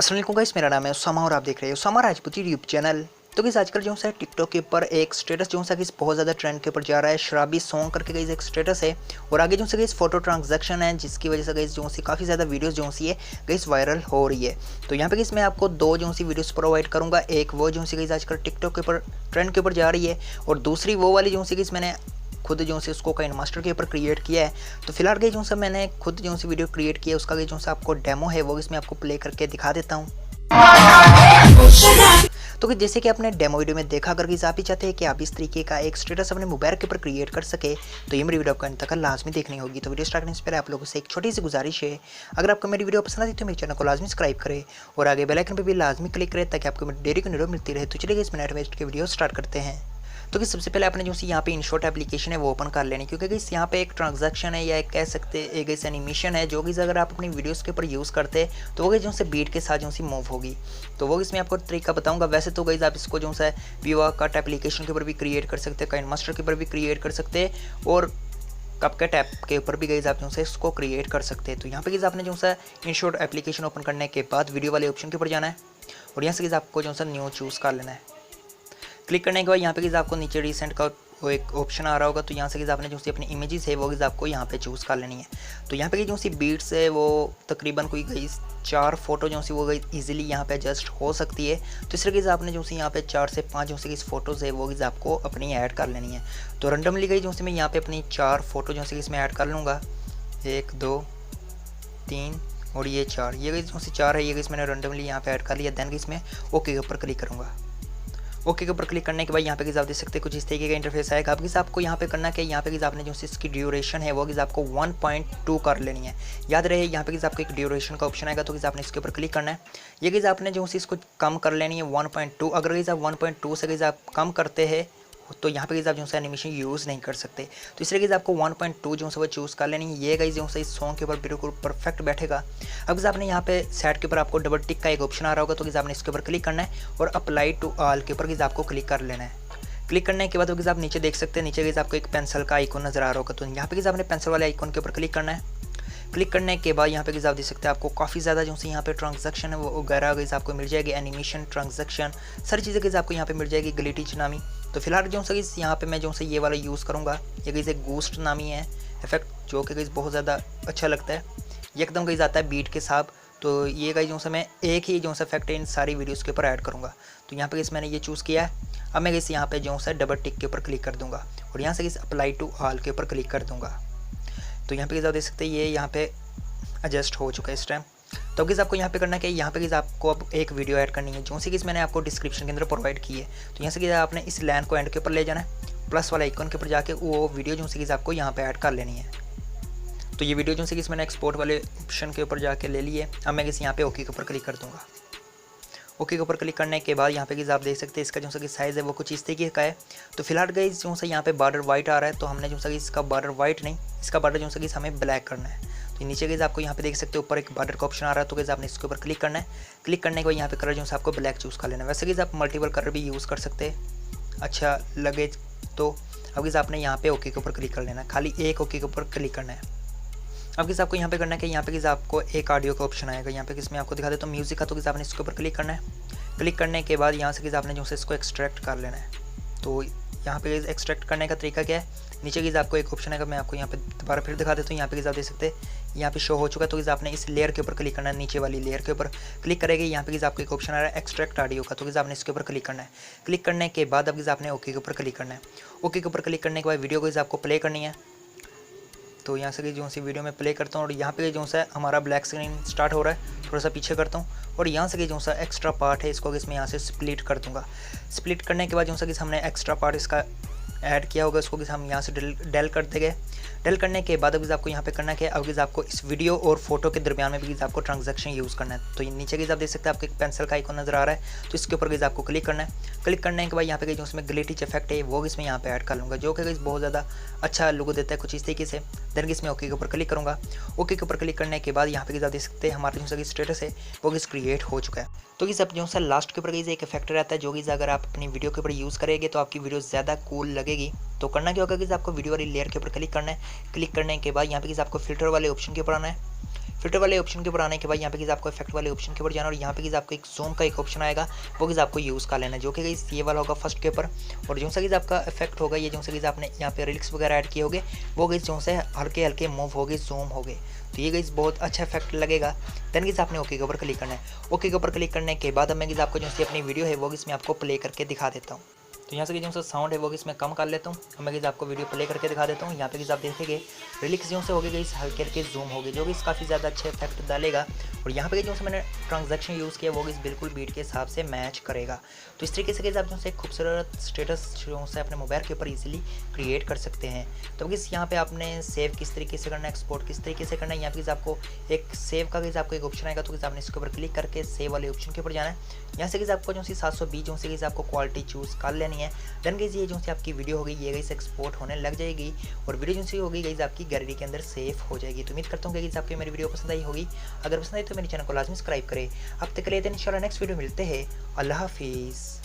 अस्सलाम वालेकुम गाइस, मेरा नाम है उसामा और आप देख रहे हैं उसामा राजपूत यूट्यूब चैनल। तो गाइस आजकल जो है टिकटॉक के ऊपर एक स्टेटस जो है बहुत ज़्यादा ट्रेंड के ऊपर जा रहा है। शराबी सॉन्ग करके गाइस एक स्टेटस है और आगे जो है गाइस फोटो ट्रांजैक्शन है, जिसकी वजह से गाइस जो है काफ़ी ज़्यादा वीडियोस जो है गाइस वायरल हो रही है। तो यहाँ पे गाइस मैं आपको दो जो है वीडियोस प्रोवाइड करूँगा। एक वो जो है गाइस आजकल टिकटॉक के ऊपर ट्रेंड के ऊपर जा रही है और दूसरी वो वाली जो है गाइस मैंने खुद जो से उसको काइनमास्टर के ऊपर क्रिएट किया है। तो फिलहाल गई जो से मैंने खुद जो से वीडियो क्रिएट किया है उसका जो से आपको डेमो है वो इसमें आपको प्ले करके दिखा देता हूँ। तो जैसे कि आपने डेमो वीडियो में देखा, अगर आप ही चाहते हैं कि आप इस तरीके का एक स्टेटस अपने मोबाइल के ऊपर क्रिएट कर सके तो ये मेरी वीडियो आपको अंत तक लाजमी देखनी होगी। तो वीडियो स्टार्ट करने से पहले आप लोगों से एक छोटी सी गुजारिश है, अगर आपको मेरी वीडियो पसंद आती है तो मेरे चैनल को लाजमी सब्सक्राइब करें और आगे बेल आइकन पर भी लाजमी क्लिक करें ताकि आपको मेरी डेली की वीडियो मिलती रहे। तो चलिए इस मिनट वेस्ट के वीडियो स्टार्ट करते हैं। तो कि सबसे पहले आपने जो सी यहाँ पे इनशॉट एप्लीकेशन है वो ओपन कर लेनी, क्योंकि इस यहाँ पे एक ट्रांजैक्शन है या एक कह सकते हैं एक ऐसा एनिमेशन है जो कि अगर आप अपनी वीडियोस के ऊपर यूज़ करते हैं तो वो जो से बीट के साथ जो सी मूव होगी। तो वो इसमें आपको तरीका बताऊंगा। वैसे तो गाइस आप इसको जो है वीवा कट एप्लीकेशन के ऊपर भी क्रिएट कर सकते हैं, काइनमास्टर के ऊपर भी क्रिएट कर सकते हैं और कपकट ऐप के ऊपर भी गाइस आप जो है इसको क्रिएट कर सकते हैं। तो यहाँ पे गाइस आपने जो है इनशॉट एप्लीकेशन ओपन करने के बाद वीडियो वाले ऑप्शन के ऊपर जाना है और यहाँ से गाइस आपको जो है न्यू चूज़ कर लेना है। क्लिक करने के बाद यहाँ पे गाइस आपको नीचे रिसेंट का वो एक ऑप्शन आ रहा होगा, तो यहाँ से गाइस आपने जो सी अपनी इमेजेस है वो गाइस आपको यहाँ पे चूज़ कर लेनी है। तो यहाँ पे जो सी बीट्स है वो तकरीबन कोई गाइस 4 फोटो जो सी वो गाइस इजीली यहाँ पे एडजस्ट हो सकती है। तो इस तरह गाइस आपने जो सी यहाँ पे 4 से 5 जो सी गाइस फोटोज़ है वो गाइस आपको अपनी ऐड कर लेनी है। तो रैंडमली गाइस जो सी मैं यहाँ पे अपनी 4 फोटो जो सी इसमें ऐड कर लूँगा, 1 2 3 और ये 4, ये गाइस जो सी 4 है ये गाइस मैंने रैंडमली यहाँ पे ऐड कर लिया। देन गाइस मैं ओके के ऊपर क्लिक करूँगा। ओके के ऊपर क्लिक करने के बाद यहाँ पे गाइस आप देख सकते हैं कुछ इस तरीके का इंटरफेस आएगा। अब आपको यहाँ पे करना क्या है, यहाँ पे गाइस आपने जो इसकी ड्यूरेशन है वो गाइस आपको 1.2 कर लेनी है। याद रहे यहाँ पे गाइस आपको एक ड्यूरेशन का ऑप्शन आएगा, तो गाइस आपने इसके ऊपर क्लिक करना है। ये गाइस आपने जो इसको कम कर लेनी है 1.2। अगर गाइस आप 1.2 से गाइस आप कम करते हैं तो यहाँ पे गाइस आप जो है एनिमेशन यूज़ नहीं कर सकते। तो इसलिए गाइस आपको 1.2 जो है वो चूज़ कर लेनी है। ये गाइस जो है इस सॉन्ग के ऊपर बिल्कुल परफेक्ट बैठेगा। अब गाइस आपने यहाँ पे सेट के ऊपर आपको डबल टिक का एक ऑप्शन आ रहा होगा, तो गाइस आपने इसके ऊपर क्लिक करना है और अप्लाई टू ऑल के ऊपर गाइस आपको क्लिक कर लेना है। क्लिक करने के बाद गाइस आप नीचे देख सकते हैं, नीचे गाइस आपको एक पेंसिल का आइकॉन नजर आ रहा होगा, तो यहाँ पे गाइस आपने पेंसिल वाले आइकॉन के ऊपर क्लिक करना है। क्लिक करने के बाद यहाँ पे गाइस आप देख सकते हैं आपको काफ़ी ज़्यादा जो है यहाँ पे ट्रांजैक्शन है वो वगैरह गाइस आपको मिल जाएगी, एनिमेशन ट्रांजैक्शन सारी चीज़ें गाइस आपको यहाँ पे मिल जाएगी ग्लिटिच नामी। तो फिलहाल जो है यहाँ पे मैं जो है ये वाला यूज़ करूँगा। ये गाइस एक गोस्ट नामी है इफेक्ट जो कि गाइस बहुत ज़्यादा अच्छा लगता है, ये एकदम गाइस आता है बीट के साथ। तो ये गाइस जो है मैं एक ही जो है इफेक्ट इन सारी वीडियोज़ के ऊपर ऐड करूँगा। तो यहाँ पे गाइस मैंने ये चूज़ किया है। अब मैं गाइस यहाँ पे जो है डबल टिक के ऊपर क्लिक कर दूँगा और यहाँ से गाइस अप्लाई टू ऑल के ऊपर क्लिक कर दूँगा। तो यहाँ पे गाइस आप देख सकते हैं ये यहाँ पे एडजस्ट हो चुका है इस टाइम। तो गाइस आपको यहाँ पे करना है कि यहाँ पे गाइस आपको अब एक वीडियो ऐड करनी है जो सी गाइस मैंने आपको डिस्क्रिप्शन के अंदर प्रोवाइड की है। तो यहाँ से गाइस आपने इस लाइन को एंड के ऊपर ले जाना है, प्लस वाला आइकन के ऊपर जाके वो वीडियो जो सी गाइस आपको यहाँ पे ऐड कर लेनी है। तो ये वीडियो जो सी गाइस मैंने एक्सपोर्ट वाले ऑप्शन के ऊपर जाके ले लिए। अब मैं गाइस यहाँ पे ओके के ऊपर क्लिक कर दूँगा। ओके के ऊपर क्लिक करने के बाद यहाँ पे गाइस आप देख सकते हैं इसका जो सा साइज़ है वो कुछ इस तरीके का है। तो फिलहाल गाइस जो सा यहाँ पे बॉर्डर वाइट आ रहा है, तो हमने जो सा इसका बॉर्डर वाइट नहीं, इसका बॉर्डर जो सा गाइस हमें ब्लैक करना है। तो नीचे गाइस आपको यहाँ पे देख सकते हो ऊपर एक बॉर्डर का ऑप्शन आ रहा है, तो गाइस आपने इसके ऊपर क्लिक करना है। क्लिक करने के बाद यहाँ पे कलर जो है आपको ब्लैक चूज़ कर लेना है। वैसे गाइस आप मल्टीपल कलर भी यूज़ कर सकते हैं अच्छा लगे तो। अब गाइस आपने यहाँ पे ओके के ऊपर क्लिक कर लेना है, खाली एक ओके के ऊपर क्लिक करना है। अब गाइस आपको यहाँ पे करना है कि यहाँ पे गाइस आपको एक ऑडियो का ऑप्शन आएगा, यहाँ पे किस में आपको दिखा देता हूँ म्यूजिक का। तो गाइस आपने इसके ऊपर क्लिक करना है। क्लिक करने के बाद यहाँ से गाइस आपने जो है इसको एक्सट्रैक्ट कर लेना है। तो यहाँ पे एक्सट्रैक्ट करने का तरीका क्या है, नीचे गाइस आपको एक ऑप्शन आएगा, मैं आपको यहाँ पे दोबारा फिर दिखा देता हूँ। यहाँ पे गाइस आप देख सकते हैं यहाँ पे शो हो चुका है। तो गाइस आपने इस लेयर के ऊपर क्लिक करना है, नीचे वाली लेयर के ऊपर क्लिक करेंगे। यहाँ पे गाइस आपको एक ऑप्शन आ रहा है एक्सट्रैक्ट ऑडियो का, तो गाइस आपने इसके ऊपर क्लिक करना है। क्लिक करने के बाद अब गाइस आपने ओके के ऊपर क्लिक करना है। ओके के ऊपर क्लिक करने के बाद वीडियो गाइस आपको प्ले करनी है। तो यहाँ से जो सी वीडियो में प्ले करता हूँ और यहाँ पे जो है हमारा ब्लैक स्क्रीन स्टार्ट हो रहा है, थोड़ा सा पीछे करता हूँ और यहाँ से जो सा एक्स्ट्रा पार्ट है इसको इसमें यहाँ से स्प्लिट कर दूँगा। स्प्लिट करने के बाद जो सा हमने एक्स्ट्रा पार्ट इसका ऐड किया होगा उसको हम यहाँ से डेल कर देंगे। डेल करने के बाद अब आपको यहाँ पे करना क्या है, अब आपको इस वीडियो और फोटो के दरमियान में भी आपको ट्रांजैक्शन यूज़ करना है। तो नीचे की आप देख सकते हैं आपको एक पेंसिल का आइकन नजर आ रहा है, तो इसके ऊपर आपको क्लिक करना है। क्लिक करने के बाद यहाँ पे जो इसमें ग्लिटिच इफेक्ट है वो इसमें यहाँ पे ऐड कर लूँगा, जो कि बहुत ज़्यादा अच्छा लुक देता है कुछ इस तरीके से। देन इसमें ओके के ऊपर क्लिक करूँगा। ओके के ऊपर क्लिक करने के बाद यहाँ पे आप देख सकते हैं हमारा जो स्टेटस है वो क्रिएट हो चुका है। तो अब जो सा लास्ट के ऊपर एक इफेक्ट रहता है जो कि अगर आप अपनी वीडियो के ऊपर यूज़ करेंगे तो आपकी वीडियो ज़्यादा कूल लगेगी। तो करना क्या होगा कि आपको वीडियो वाली लेयर के ऊपर क्लिक करना है। क्लिक करने के बाद यहाँ पे आपको फिल्टर वाले ऑप्शन के ऊपर आना है। फिल्टर वाले ऑप्शन के ऊपर आने के बाद यहाँ पे आपको इफेक्ट वाले ऑप्शन के ऊपर जाना और यहाँ पे आपको एक जूम का एक ऑप्शन आएगा, वो आपको यूज़ कर लेना, जो कि ये वाला होगा फर्स्ट के ऊपर। और जो सा आपका इफेक्ट होगा, ये जो सा आपने यहाँ पे रिलिक्स वगैरह ऐड किए होगे, वो जो से हल्के हल्के मूव हो गए, जूम हो गए, तो ये बहुत अच्छा इफेक्ट लगेगा। देन आपने ओके के ऊपर क्लिक करना है। ओके के ऊपर क्लिक करने के बाद मैं आपको जो सी अपनी वीडियो है वो इसमें आपको प्ले करके दिखा देता हूँ। तो यहाँ से जो सा साउंड है वो इसमें कम कर लेता हूँ, और मैं आपको वीडियो प्ले करके दिखा देता हूँ। यहाँ पे आप देखेंगे रिलिक्स जो से हो गए हल्के हल्के जूम हो गए, जो कि काफ़ी ज़्यादा अच्छे इफेक्ट डालेगा। और यहाँ पे जो से मैंने ट्रांजैक्शन यूज़ किया वो बिल्कुल बीट के हिसाब से मैच करेगा। तो इस तरीके से आप जो से खूबसूरत स्टेटस जो से अपने मोबाइल के ऊपर इजीली क्रिएट कर सकते हैं। तो यहाँ पे आपने सेव किस तरीके से करना है, एक्सपोर्ट किस तरीके से करना है, यहाँ पे आपको एक सेव का आपको एक ऑप्शन आएगा, तो आपने इसके ऊपर क्लिक करके सेव वाले ऑप्शन के ऊपर जाना है। यहाँ से आपको जो सी 720 जो से आपको क्वालिटी चूज़ कर लेनी है। देन ये जो सी आपकी वीडियो होगी ये एक्सपोर्ट होने लग जाएगी, और वीडियो जो सी होगी आपकी गैलरी के अंदर सेव हो जाएगी। तो उम्मीद करता हूँ कि आपकी मेरी वीडियो पसंद आई होगी। अगर पसंद आई तो मेरे चैनल को लाजमी सब्सक्राइब करें। अब तक के लिए इंशाल्लाह नेक्स्ट वीडियो मिलते हैं। अल्लाह हाफिज़।